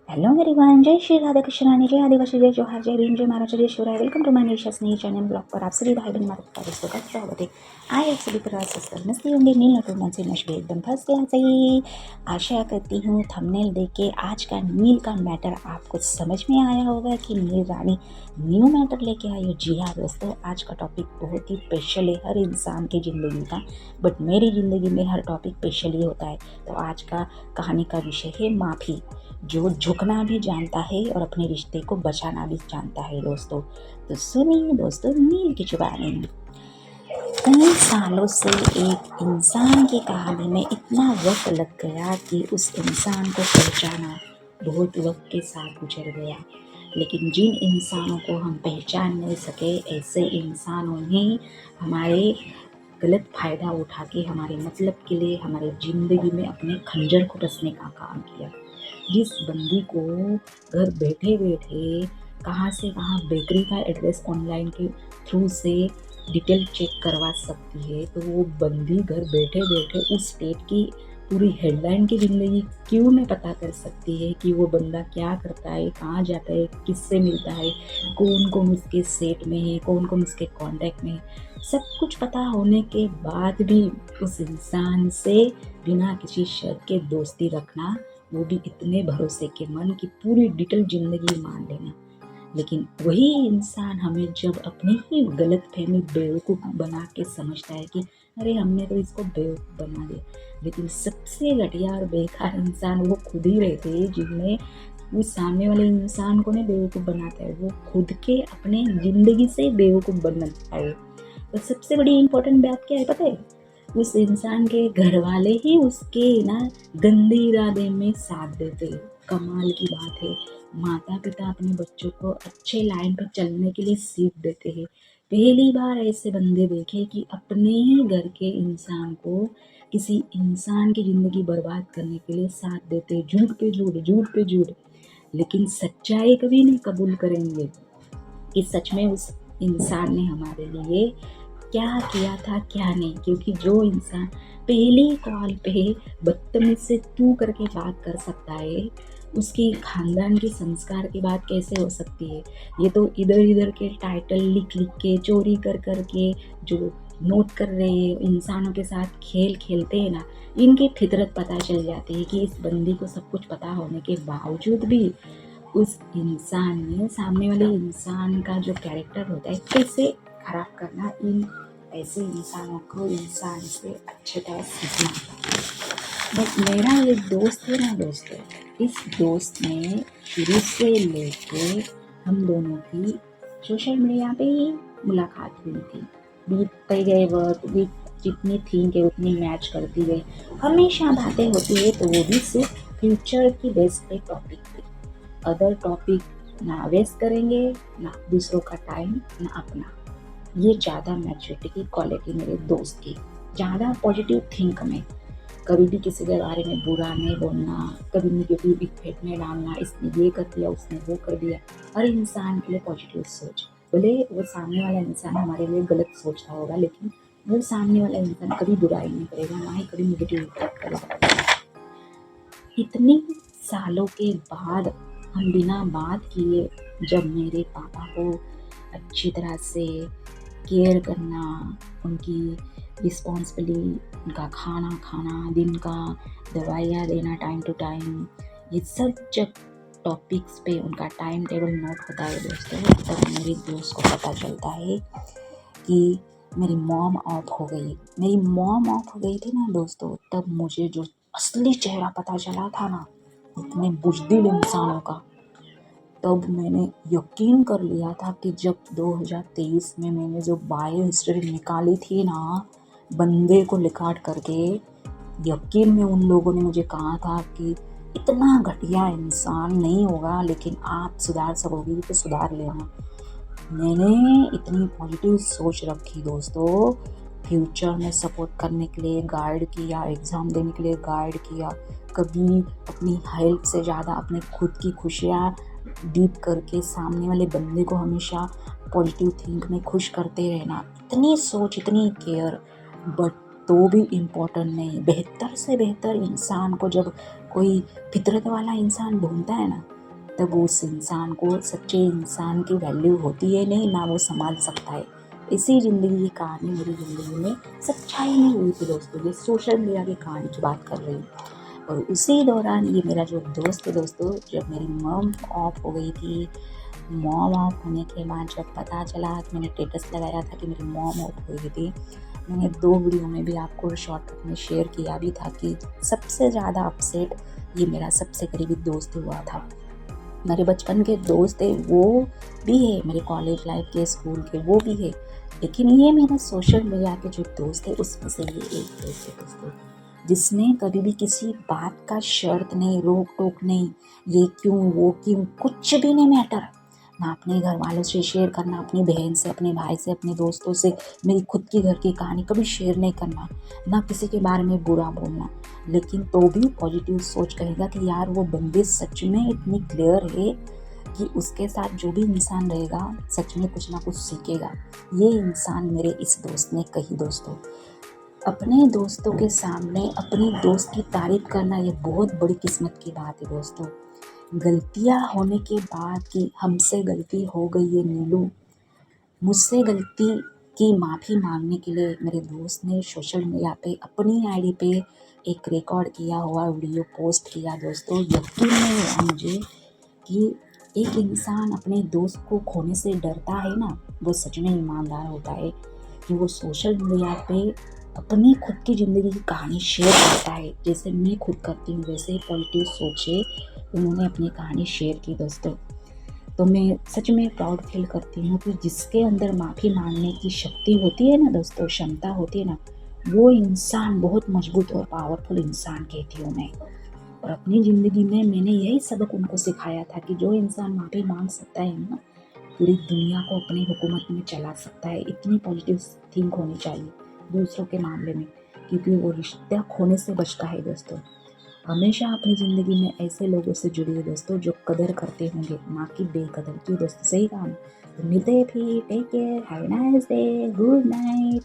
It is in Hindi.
हेलो एवरीवन, जय श्री राधा कृष्ण, जय आदिवासी, जय जोहार, जय भीम, जय महाराज, जय Shivray. Welcome to my Nisha Snehi channel blog पर आप सभी भाई बहन माता दोस्तों का स्वागत है। आए आप सभी प्रयास सस्तर मस्ती होंगे, नील नटून से नशे एकदम फर्स्ट क्लास है। आशा करती हूँ थंबनेल देख के आज का नील का मैटर आपको समझ में आया होगा कि नील रानी न्यू मैटर लेके आई है। जी हाँ दोस्तों, आज का टॉपिक बहुत ही स्पेशल है हर इंसान की ज़िंदगी का, बट मेरी ज़िंदगी में हर टॉपिक स्पेशल ही होता है। तो आज का कहानी का विषय है माफ़ी, जो झुकना भी जानता है और अपने रिश्ते को बचाना भी जानता है दोस्तों। तो सुनिए दोस्तों नील की जुबानी। कई सालों से एक इंसान की कहानी में इतना वक्त लग गया कि उस इंसान को पहचाना बहुत वक्त के साथ गुजर गया। लेकिन जिन इंसानों को हम पहचान नहीं सके, ऐसे इंसानों ने हमारे गलत फ़ायदा उठा के हमारे मतलब के लिए हमारे ज़िंदगी में अपने खंजर को कसने का काम किया। जिस बंदी को घर बैठे बैठे कहाँ से कहाँ बेकरी का एड्रेस ऑनलाइन के थ्रू से डिटेल चेक करवा सकती है, तो वो बंदी घर बैठे बैठे उस स्टेट की पूरी हेडलाइन की ज़िंदगी क्यों नहीं पता कर सकती है कि वो बंदा क्या करता है, कहाँ जाता है, किससे मिलता है, कौन कौन उसके सेट में है, कौन कौन उसके कांटेक्ट में है। सब कुछ पता होने के बाद भी उस इंसान से बिना किसी शर्त के दोस्ती रखना, वो भी इतने भरोसे के मन की पूरी डिटेल जिंदगी मान लेना। लेकिन वही इंसान हमें जब अपनी ही गलत फहमी बेवकूफ़ बना के समझता है कि अरे हमने तो इसको बेवकूफ़ बना दिया। लेकिन सबसे घटिया और बेकार इंसान वो खुद ही रहते हैं जिनमें उस सामने वाले इंसान को नहीं बेवकूफ़ बनाता है, वो खुद के अपने ज़िंदगी से बेवकूफ़ बनता है। तो सबसे बड़ी इम्पोर्टेंट बात क्या है पता है? उस इंसान के घर वाले ही उसके ना गंदे इरादे में साथ देते हैं। कमाल की बात है, माता पिता अपने बच्चों को अच्छे लाइन पर चलने के लिए सीख देते हैं। पहली बार ऐसे बंदे देखे कि अपने ही घर के इंसान को किसी इंसान की ज़िंदगी बर्बाद करने के लिए साथ देते, झूठ पे झूठ, झूठ पे झूठ। लेकिन सच्चाई कभी नहीं कबूल करेंगे कि सच में उस इंसान ने हमारे लिए क्या किया था क्या नहीं। क्योंकि जो इंसान पहली कॉल पे बदतमीज से तू करके बात कर सकता है, उसकी खानदान के संस्कार की बात कैसे हो सकती है? ये तो इधर इधर के टाइटल लिख लिख के चोरी कर कर के जो नोट कर रहे हैं इंसानों के साथ खेल खेलते हैं ना, इनकी फितरत पता चल जाती है कि इस बंदी को सब कुछ पता होने के बावजूद भी उस इंसान ने सामने वाले इंसान का जो कैरेक्टर होता है कैसे खराब करना। इन ऐसे इंसानों को इंसान से अच्छे तरह सीखना। बट मेरा एक दोस्त है ना दोस्तों, इस दोस्त ने शुरू से लेके हम दोनों की सोशल मीडिया पे ही मुलाकात हुई थी। बीतते गए वक्त भी जितनी थी कि उतनी मैच करती गई। हमेशा बातें होती है तो वो भी सिर्फ फ्यूचर की बेस पे टॉपिक पे। अदर टॉपिक ना वेस्ट करेंगे, ना दूसरों का टाइम, ना अपना। ये ज़्यादा मैच्योरिटी की क्वालिटी मेरे दोस्त की। ज़्यादा पॉजिटिव थिंक में, कभी भी किसी के बारे में बुरा नहीं बोलना, कभी निगेटिव इफेक्ट नहीं डालना, इसने ये कर दिया, उसने वो कर दिया। हर इंसान के लिए पॉजिटिव सोच। भले वो सामने वाला इंसान हमारे लिए गलत सोचता होगा, लेकिन वो सामने वाला इंसान कभी बुराई नहीं करेगा, ना ही कभी निगेटिव इफेक्ट करेगा। इतने सालों के बाद हम बिना बात किए जब मेरे पापा को अच्छी तरह से केयर करना, उनकी रिस्पॉन्सिबिलिटी, उनका खाना खाना, दिन का दवाइयाँ देना टाइम टू टाइम, ये सब जब टॉपिक्स पे उनका टाइम टेबल नोट होता है दोस्तों, तब मेरे दोस्त को पता चलता है कि मेरी मॉम ऑफ हो गई। मेरी मॉम ऑफ हो गई थी ना दोस्तों, तब मुझे जो असली चेहरा पता चला था ना इतने बुज़दिल इंसानों का, तब मैंने यकीन कर लिया था कि जब 2023 में मैंने जो बायो हिस्ट्री निकाली थी ना बंदे को रिकॉर्ड करके, यकीन में उन लोगों ने मुझे कहा था कि इतना घटिया इंसान नहीं होगा, लेकिन आप सुधार सकोगी तो सुधार लेना। मैंने इतनी पॉजिटिव सोच रखी दोस्तों, फ्यूचर में सपोर्ट करने के लिए गाइड किया, एग्ज़ाम देने के लिए गाइड किया। कभी अपनी हेल्प से ज़्यादा अपने खुद की खुशियाँ डीप करके सामने वाले बंदे को हमेशा पॉजिटिव थिंक में खुश करते रहना। इतनी सोच, इतनी केयर, बट तो भी इम्पोर्टेंट नहीं। बेहतर से बेहतर इंसान को जब कोई फितरत वाला इंसान ढूंढता है ना, तब उस इंसान को, सच्चे इंसान की वैल्यू होती है नहीं, ना वो संभाल सकता है। इसी ज़िंदगी की कहानी मेरी ज़िंदगी में सच्चाई में हुई थी दोस्तों। ये सोशल मीडिया की कहानी की बात कर रही हूँ। और उसी दौरान ये मेरा जो दोस्त है दोस्तों, जब मेरी मॉम ऑफ हो गई थी, मॉम ऑफ होने के बाद जब पता चला कि मैंने स्टेटस लगाया था कि मेरी मॉम ऑफ हो गई थी, मैंने 2 वीडियो में भी आपको शॉर्टकट में शेयर किया भी था कि सबसे ज़्यादा अपसेट ये मेरा सबसे करीबी दोस्त हुआ था। मेरे बचपन के दोस्त थे वो भी है, मेरे कॉलेज लाइफ के, स्कूल के वो भी है, लेकिन ये मेरे सोशल मीडिया के जो दोस्त है उसमें से ये एक दोस्त है दोस्तों, जिसने कभी भी किसी बात का शर्त नहीं, रोक टोक नहीं, ये क्यों वो क्यों, कुछ भी नहीं मैटर, ना अपने घर वालों से शेयर करना, अपनी बहन से, अपने भाई से, अपने दोस्तों से मेरी खुद की घर की कहानी कभी शेयर नहीं करना, ना किसी के बारे में बुरा बोलना, लेकिन तो भी पॉजिटिव सोच कहेगा कि यार वो बंदी सच में इतनी क्लियर है कि उसके साथ जो भी इंसान रहेगा सच में कुछ ना कुछ सीखेगा। ये इंसान मेरे इस दोस्त ने कही दोस्तों। अपने दोस्तों के सामने अपनी दोस्त की तारीफ करना ये बहुत बड़ी किस्मत की बात है दोस्तों। गलतियाँ होने के बाद कि हमसे गलती हो गई है नीलू, मुझसे गलती की माफ़ी मांगने के लिए मेरे दोस्त ने सोशल मीडिया पे अपनी आईडी पे एक रिकॉर्ड किया हुआ वीडियो पोस्ट किया दोस्तों। यकीन नहीं हुआ मुझे कि एक इंसान अपने दोस्त को खोने से डरता है ना, वो सच में ईमानदार होता है कि वो सोशल मीडिया पे अपनी खुद की ज़िंदगी की कहानी शेयर करता है। जैसे मैं खुद करती हूँ वैसे ही पॉजिटिव सोचे उन्होंने अपनी कहानी शेयर की दोस्तों। तो मैं सच में प्राउड फील करती हूँ कि जिसके अंदर माफ़ी मांगने की शक्ति होती है ना दोस्तों, क्षमता होती है ना, वो इंसान बहुत मजबूत और पावरफुल इंसान कहती हूँ मैं। और अपनी ज़िंदगी में मैंने यही सबक उनको सिखाया था कि जो इंसान माफ़ी मांग सकता है ना, पूरी दुनिया को अपनी हुकूमत में चला सकता है। इतनी पॉजिटिव थिंक होनी चाहिए दूसरों के मामले में, क्योंकि वो रिश्ता खोने से बचता है दोस्तों। हमेशा अपनी ज़िंदगी में ऐसे लोगों से जुड़िए दोस्तों जो कदर करते होंगे, ना कि बेकदर। क्यों दोस्तों, सही कहा ना? तो मिलते हैं फिर, take care, have a nice day, good night.